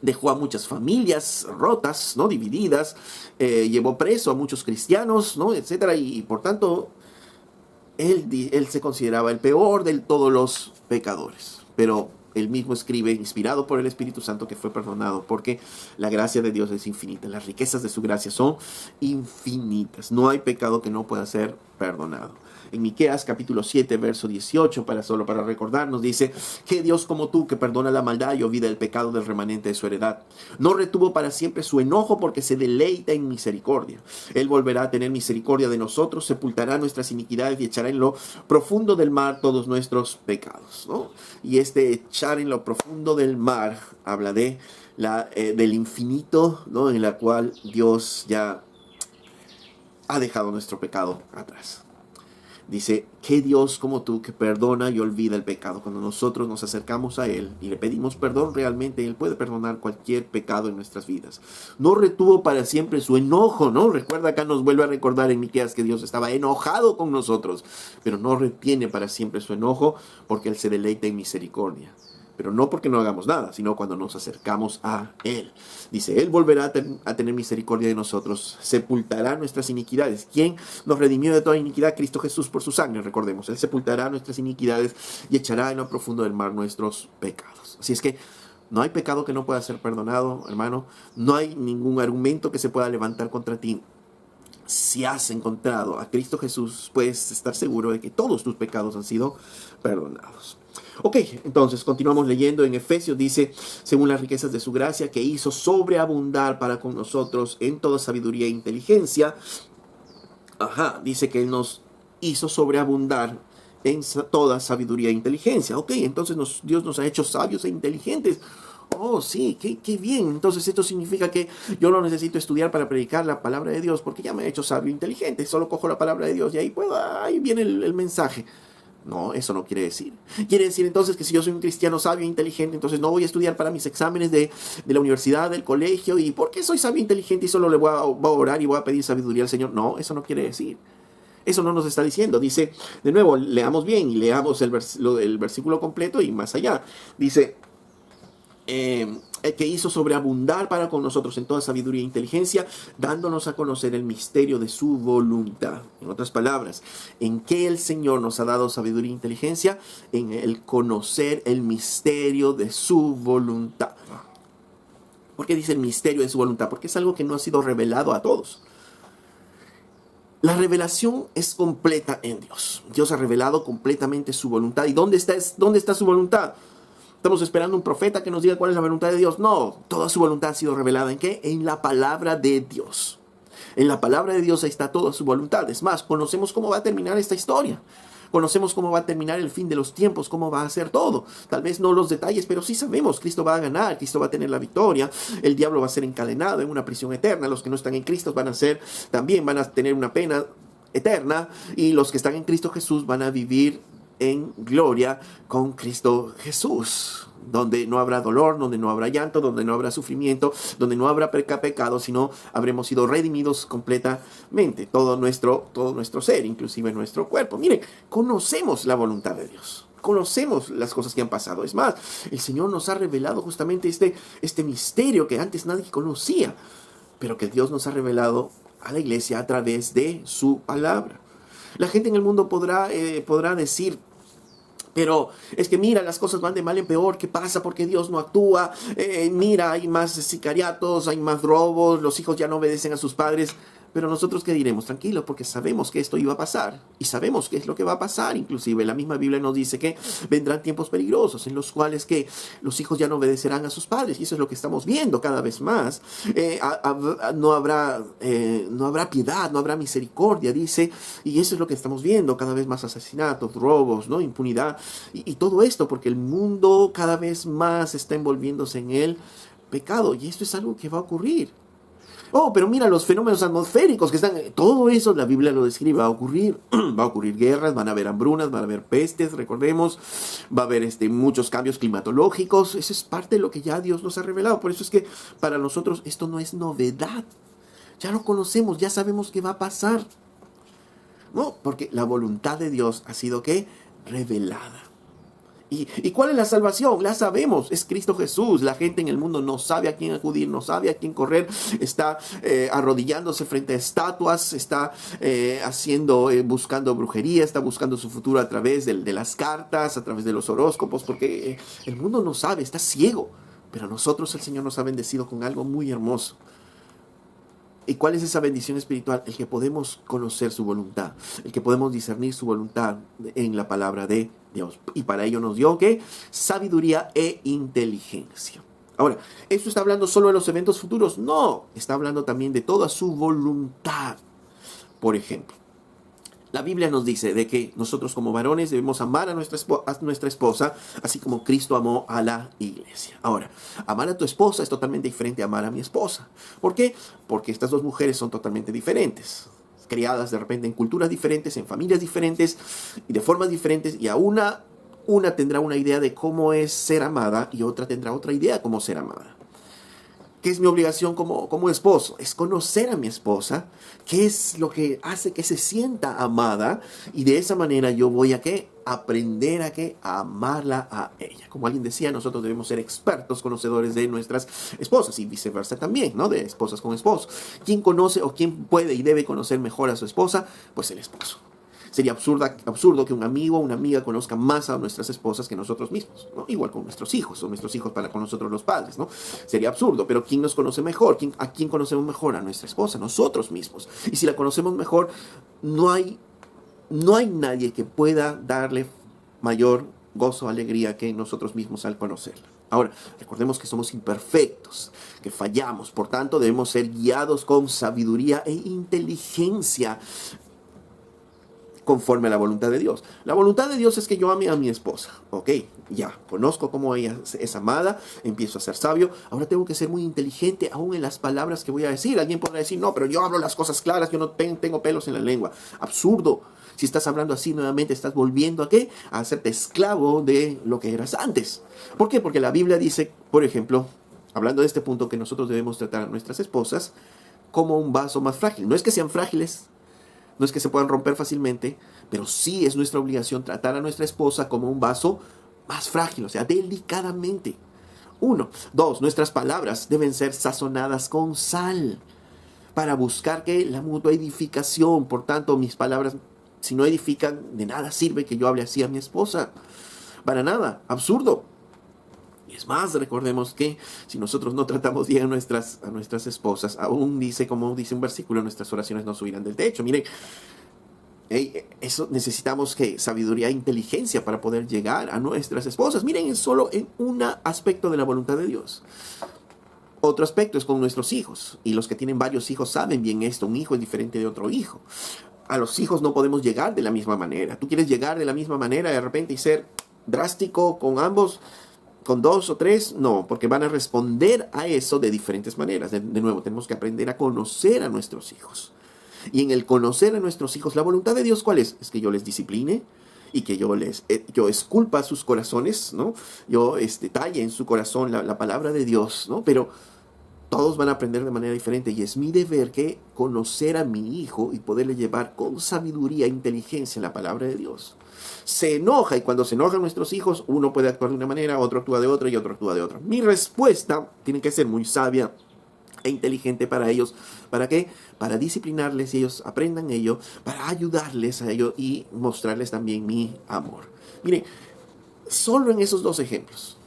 Dejó a muchas familias rotas, ¿no? Divididas. Llevó preso a muchos cristianos, ¿no? Etcétera. Y por tanto, él se consideraba el peor de todos los pecadores. Pero él mismo escribe, inspirado por el Espíritu Santo, que fue perdonado, porque la gracia de Dios es infinita. Las riquezas de su gracia son infinitas. No hay pecado que no pueda ser perdonado. En Miqueas capítulo 7, verso 18, solo para recordarnos, dice, que Dios como tú, que perdona la maldad y olvida el pecado del remanente de su heredad, no retuvo para siempre su enojo, porque se deleita en misericordia. Él volverá a tener misericordia de nosotros, sepultará nuestras iniquidades y echará en lo profundo del mar todos nuestros pecados, ¿no? Y este echar en lo profundo del mar habla de del infinito, ¿no? En la cual Dios ya ha dejado nuestro pecado atrás. Dice, que Dios como tú, que perdona y olvida el pecado. Cuando nosotros nos acercamos a Él y le pedimos perdón, realmente Él puede perdonar cualquier pecado en nuestras vidas. No retuvo para siempre su enojo, ¿no? Recuerda, acá nos vuelve a recordar en Miqueas que Dios estaba enojado con nosotros, pero no retiene para siempre su enojo, porque Él se deleita en misericordia. Pero no porque no hagamos nada, sino cuando nos acercamos a Él. Dice, Él volverá a tener misericordia de nosotros, sepultará nuestras iniquidades. ¿Quién nos redimió de toda iniquidad? Cristo Jesús por su sangre, recordemos. Él sepultará nuestras iniquidades y echará en lo profundo del mar nuestros pecados. Así es que no hay pecado que no pueda ser perdonado, hermano. No hay ningún argumento que se pueda levantar contra ti. Si has encontrado a Cristo Jesús, puedes estar seguro de que todos tus pecados han sido perdonados. Ok, entonces continuamos leyendo. En Efesios dice, según las riquezas de su gracia, que hizo sobreabundar para con nosotros en toda sabiduría e inteligencia. Dice que Él nos hizo sobreabundar en toda sabiduría e inteligencia. Ok, entonces Dios nos ha hecho sabios e inteligentes. Oh, sí, qué bien. Entonces esto significa que yo no necesito estudiar para predicar la palabra de Dios, porque ya me ha hecho sabio e inteligente. Solo cojo la palabra de Dios y ahí viene el mensaje. No, eso no quiere decir. Quiere decir entonces que si yo soy un cristiano sabio e inteligente, entonces no voy a estudiar para mis exámenes de la universidad, del colegio. ¿Y por qué soy sabio e inteligente y solo le voy a orar y voy a pedir sabiduría al Señor? No, eso no quiere decir. Eso no nos está diciendo. Dice, de nuevo, leamos bien y leamos el versículo completo y más allá. Dice, el que hizo sobreabundar para con nosotros en toda sabiduría e inteligencia, dándonos a conocer el misterio de su voluntad. En otras palabras, ¿en qué el Señor nos ha dado sabiduría e inteligencia? En el conocer el misterio de su voluntad. ¿Por qué dice el misterio de su voluntad? Porque es algo que no ha sido revelado a todos. La revelación es completa en Dios. Dios ha revelado completamente su voluntad. ¿Y dónde está su voluntad? ¿Estamos esperando un profeta que nos diga cuál es la voluntad de Dios? No, toda su voluntad ha sido revelada ¿en qué? En la palabra de Dios. En la palabra de Dios ahí está toda su voluntad. Es más, conocemos cómo va a terminar esta historia. Conocemos cómo va a terminar el fin de los tiempos, cómo va a ser todo. Tal vez no los detalles, pero sí sabemos. Cristo va a ganar, Cristo va a tener la victoria. El diablo va a ser encadenado en una prisión eterna. Los que no están en Cristo van a tener una pena eterna. Y los que están en Cristo Jesús van a vivir en gloria con Cristo Jesús, donde no habrá dolor, donde no habrá llanto, donde no habrá sufrimiento, donde no habrá pecado, sino habremos sido redimidos completamente, todo nuestro ser, inclusive nuestro cuerpo. Miren, conocemos la voluntad de Dios. Conocemos las cosas que han pasado. Es más, el Señor nos ha revelado justamente este misterio que antes nadie conocía, pero que Dios nos ha revelado a la iglesia a través de su palabra. La gente en el mundo podrá decir, pero es que mira, las cosas van de mal en peor. ¿Qué pasa? Porque Dios no actúa. Mira, hay más sicariatos, hay más robos, los hijos ya no obedecen a sus padres. Pero nosotros, ¿qué diremos? Tranquilo, porque sabemos que esto iba a pasar. Y sabemos qué es lo que va a pasar. Inclusive la misma Biblia nos dice que vendrán tiempos peligrosos en los cuales que los hijos ya no obedecerán a sus padres. Y eso es lo que estamos viendo cada vez más. No habrá piedad, no habrá misericordia, dice. Y eso es lo que estamos viendo. Cada vez más asesinatos, robos, ¿no? Impunidad. Y todo esto porque el mundo cada vez más está envolviéndose en el pecado. Y esto es algo que va a ocurrir. Oh, pero mira los fenómenos atmosféricos que están... Todo eso la Biblia lo describe, va a ocurrir. Va a ocurrir guerras, van a haber hambrunas, van a haber pestes, recordemos. Va a haber muchos cambios climatológicos. Eso es parte de lo que ya Dios nos ha revelado. Por eso es que para nosotros esto no es novedad. Ya lo conocemos, ya sabemos qué va a pasar. No, porque la voluntad de Dios ha sido, ¿qué? Revelada. ¿Y cuál es la salvación? La sabemos, es Cristo Jesús. La gente en el mundo no sabe a quién acudir, no sabe a quién correr, está arrodillándose frente a estatuas, está buscando brujería, está buscando su futuro a través de las cartas, a través de los horóscopos, porque el mundo no sabe, está ciego. Pero nosotros, el Señor nos ha bendecido con algo muy hermoso. ¿Y cuál es esa bendición espiritual? El que podemos conocer su voluntad, el que podemos discernir su voluntad en la palabra de Dios. Y para ello nos dio, ¿qué? Sabiduría e inteligencia. Ahora, ¿esto está hablando solo de los eventos futuros? No, está hablando también de toda su voluntad. Por ejemplo, la Biblia nos dice de que nosotros como varones debemos amar a nuestra esposa, así como Cristo amó a la iglesia. Ahora, amar a tu esposa es totalmente diferente a amar a mi esposa. ¿Por qué? Porque estas dos mujeres son totalmente diferentes. Criadas de repente en culturas diferentes, en familias diferentes y de formas diferentes. Y a una tendrá una idea de cómo es ser amada y otra tendrá otra idea de cómo ser amada. ¿Qué es mi obligación como esposo? Es conocer a mi esposa, qué es lo que hace que se sienta amada, y de esa manera yo voy a aprender a amarla a ella. Como alguien decía, nosotros debemos ser expertos, conocedores de nuestras esposas, y viceversa también, ¿no? De esposas con esposos. ¿Quién conoce o quién puede y debe conocer mejor a su esposa? Pues el esposo. Sería absurdo que un amigo o una amiga conozca más a nuestras esposas que nosotros mismos, ¿no? Igual con nuestros hijos, o nuestros hijos para con nosotros los padres, ¿no? Sería absurdo, pero ¿quién nos conoce mejor? ¿A quién conocemos mejor? A nuestra esposa, nosotros mismos. Y si la conocemos mejor, no hay nadie que pueda darle mayor gozo o alegría que nosotros mismos al conocerla. Ahora, recordemos que somos imperfectos, que fallamos, por tanto debemos ser guiados con sabiduría e inteligencia, conforme a la voluntad de Dios. La voluntad de Dios es que yo ame a mi esposa. Ok, ya, conozco cómo ella es amada, empiezo a ser sabio. Ahora tengo que ser muy inteligente aún en las palabras que voy a decir. Alguien podrá decir, no, pero yo hablo las cosas claras, yo no tengo pelos en la lengua. Absurdo. Si estás hablando así nuevamente, estás volviendo ¿a qué? A hacerte esclavo de lo que eras antes. ¿Por qué? Porque la Biblia dice, por ejemplo, hablando de este punto, que nosotros debemos tratar a nuestras esposas como un vaso más frágil. No es que sean frágiles, no es que se puedan romper fácilmente, pero sí es nuestra obligación tratar a nuestra esposa como un vaso más frágil, o sea, delicadamente. 1. 2. Nuestras palabras deben ser sazonadas con sal para buscar que la mutua edificación. Por tanto, mis palabras, si no edifican, de nada sirve que yo hable así a mi esposa. Para nada, absurdo. Y es más, recordemos que si nosotros no tratamos bien a nuestras esposas, aún dice, como dice un versículo, nuestras oraciones no subirán del techo. Miren, eso necesitamos que sabiduría e inteligencia para poder llegar a nuestras esposas. Miren, es solo en un aspecto de la voluntad de Dios. Otro aspecto es con nuestros hijos. Y los que tienen varios hijos saben bien esto. Un hijo es diferente de otro hijo. A los hijos no podemos llegar de la misma manera. Tú quieres llegar de la misma manera de repente y ser drástico con ambos, con 2 o 3, no, porque van a responder a eso de diferentes maneras. De nuevo, tenemos que aprender a conocer a nuestros hijos. Y en el conocer a nuestros hijos, la voluntad de Dios, ¿cuál es? Es que yo les discipline y que yo esculpa sus corazones, ¿no? Yo talle en su corazón la palabra de Dios, ¿no? Pero todos van a aprender de manera diferente y es mi deber que conocer a mi hijo y poderle llevar con sabiduría e inteligencia la palabra de Dios. Se enoja y cuando se enojan nuestros hijos, uno puede actuar de una manera, otro actúa de otra y otro actúa de otra. Mi respuesta tiene que ser muy sabia e inteligente para ellos. ¿Para qué? Para disciplinarles y ellos aprendan ello, para ayudarles a ello y mostrarles también mi amor. Mire, solo en esos dos ejemplos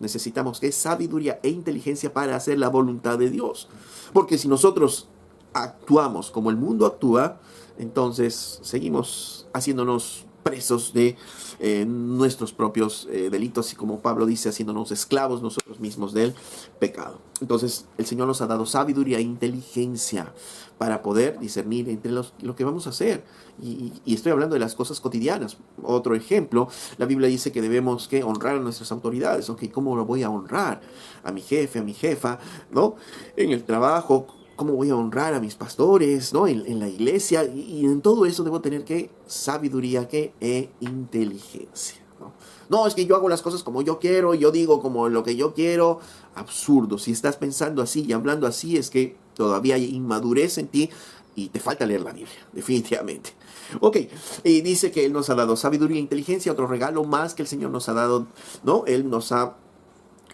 necesitamos que sabiduría e inteligencia para hacer la voluntad de Dios. Porque si nosotros actuamos como el mundo actúa, entonces seguimos haciéndonos presos de nuestros propios delitos y, como Pablo dice, haciéndonos esclavos nosotros mismos del pecado. Entonces el Señor nos ha dado sabiduría e inteligencia para poder discernir entre lo que vamos a hacer. Y estoy hablando de las cosas cotidianas. Otro ejemplo, la Biblia dice que debemos que honrar a nuestras autoridades. Ok, ¿cómo lo voy a honrar? A mi jefe, a mi jefa, ¿no? En el trabajo, ¿cómo voy a honrar a mis pastores, ¿no? En la iglesia, y en todo eso debo tener que sabiduría e inteligencia, ¿no? No, es que yo hago las cosas como yo quiero, yo digo como lo que yo quiero. Absurdo. Si estás pensando así y hablando así, es que todavía hay inmadurez en ti y te falta leer la Biblia, definitivamente. Ok, y dice que Él nos ha dado sabiduría e inteligencia, otro regalo más que el Señor nos ha dado, ¿no? Él nos ha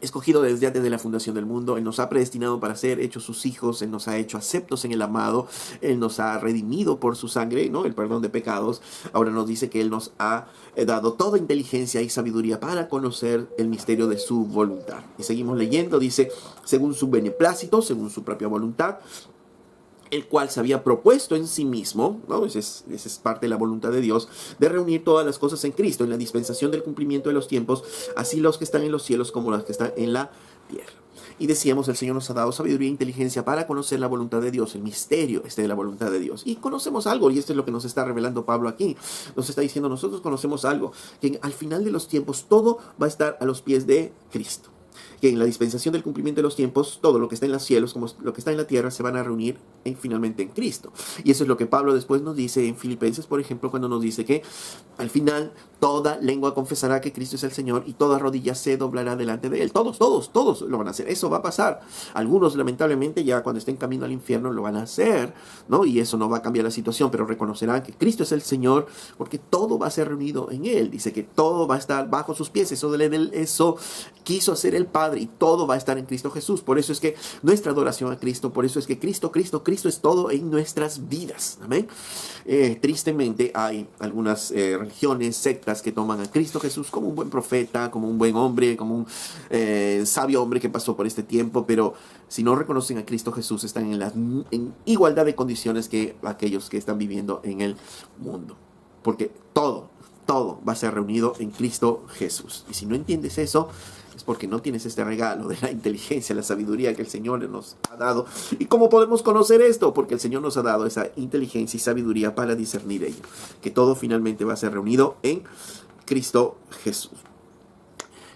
escogido desde antes de la fundación del mundo. Él nos ha predestinado para ser hechos sus hijos. Él nos ha hecho aceptos en el amado. Él nos ha redimido por su sangre, ¿no? El perdón de pecados. Ahora nos dice que Él nos ha dado toda inteligencia y sabiduría para conocer el misterio de su voluntad. Y seguimos leyendo, dice, según su beneplácito, según su propia voluntad, el cual se había propuesto en sí mismo, ¿no? Esa es parte de la voluntad de Dios, de reunir todas las cosas en Cristo, en la dispensación del cumplimiento de los tiempos, así los que están en los cielos como los que están en la tierra. Y decíamos, el Señor nos ha dado sabiduría e inteligencia para conocer la voluntad de Dios, el misterio de la voluntad de Dios. Y conocemos algo, y esto es lo que nos está revelando Pablo aquí. Nos está diciendo, nosotros conocemos algo, que al final de los tiempos todo va a estar a los pies de Cristo. Que en la dispensación del cumplimiento de los tiempos, todo lo que está en los cielos como lo que está en la tierra se van a reunir finalmente en Cristo. Y eso es lo que Pablo después nos dice en Filipenses, por ejemplo, cuando nos dice que al final toda lengua confesará que Cristo es el Señor y toda rodilla se doblará delante de Él. Todos lo van a hacer. Eso va a pasar. Algunos, lamentablemente, ya cuando estén camino al infierno lo van a hacer, ¿no? Y eso no va a cambiar la situación, pero reconocerán que Cristo es el Señor porque todo va a ser reunido en Él. Dice que todo va a estar bajo sus pies. Eso quiso hacer el Padre y todo va a estar en Cristo Jesús. Por eso es que nuestra adoración a Cristo, por eso es que Cristo es todo en nuestras vidas. Amén. Tristemente hay algunas religiones, sectas que toman a Cristo Jesús como un buen profeta, como un buen hombre, como un sabio hombre que pasó por este tiempo, pero si no reconocen a Cristo Jesús están en igualdad de condiciones que aquellos que están viviendo en el mundo. Porque todo va a ser reunido en Cristo Jesús. Y si no entiendes eso, es porque no tienes este regalo de la inteligencia, la sabiduría que el Señor nos ha dado. ¿Y cómo podemos conocer esto? Porque el Señor nos ha dado esa inteligencia y sabiduría para discernir ello. Que todo finalmente va a ser reunido en Cristo Jesús.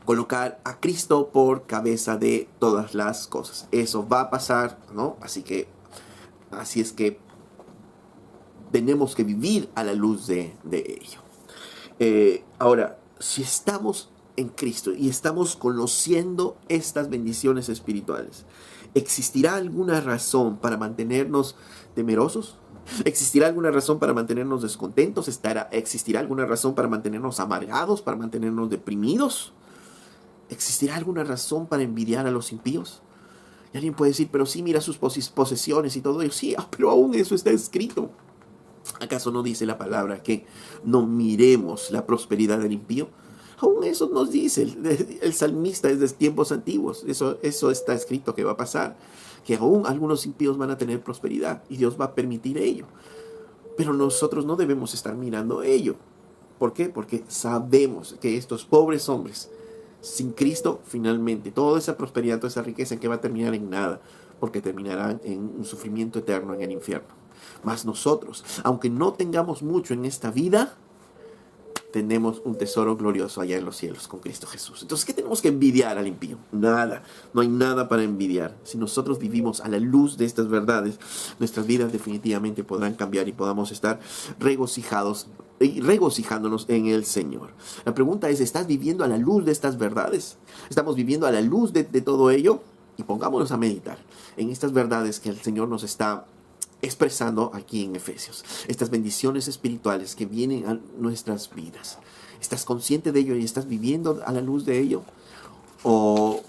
Colocar a Cristo por cabeza de todas las cosas. Eso va a pasar, ¿no? Así es que tenemos que vivir a la luz de ello. Ahora, si estamos en Cristo y estamos conociendo estas bendiciones espirituales, ¿existirá alguna razón para mantenernos temerosos? ¿Existirá alguna razón para mantenernos descontentos? ¿Existirá alguna razón para mantenernos amargados, para mantenernos deprimidos? ¿Existirá alguna razón para envidiar a los impíos? Y alguien puede decir, pero sí, mira sus posesiones y todo ello. Sí, pero aún eso está escrito. ¿Acaso no dice la palabra que no miremos la prosperidad del impío? Aún eso nos dice el salmista es de tiempos antiguos. Eso está escrito que va a pasar. Que aún algunos impíos van a tener prosperidad y Dios va a permitir ello. Pero nosotros no debemos estar mirando ello. ¿Por qué? Porque sabemos que estos pobres hombres, sin Cristo, finalmente, toda esa prosperidad, toda esa riqueza, que va a terminar en nada, porque terminarán en un sufrimiento eterno en el infierno. Mas nosotros, aunque no tengamos mucho en esta vida, tenemos un tesoro glorioso allá en los cielos con Cristo Jesús. Entonces, ¿qué tenemos que envidiar al impío? Nada, no hay nada para envidiar. Si nosotros vivimos a la luz de estas verdades, nuestras vidas definitivamente podrán cambiar y podamos estar regocijados y regocijándonos en el Señor. La pregunta es, ¿estás viviendo a la luz de estas verdades? ¿Estamos viviendo a la luz de todo ello? Y pongámonos a meditar en estas verdades que el Señor nos está expresando aquí en Efesios. Estas bendiciones espirituales que vienen a nuestras vidas. ¿Estás consciente de ello y estás viviendo a la luz de ello? ¿O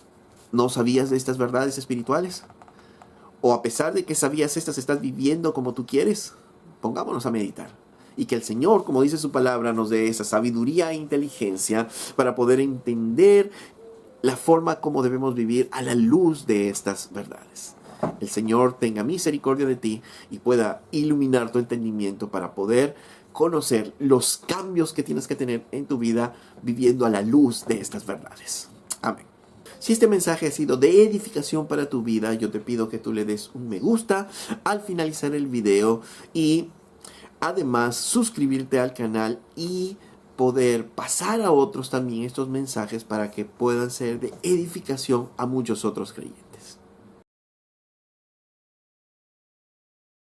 no sabías de estas verdades espirituales? ¿O a pesar de que sabías estas, estás viviendo como tú quieres? Pongámonos a meditar. Y que el Señor, como dice su palabra, nos dé esa sabiduría e inteligencia para poder entender la forma como debemos vivir a la luz de estas verdades. El Señor tenga misericordia de ti y pueda iluminar tu entendimiento para poder conocer los cambios que tienes que tener en tu vida viviendo a la luz de estas verdades. Amén. Si este mensaje ha sido de edificación para tu vida, yo te pido que tú le des un me gusta al finalizar el video y además suscribirte al canal y poder pasar a otros también estos mensajes para que puedan ser de edificación a muchos otros creyentes.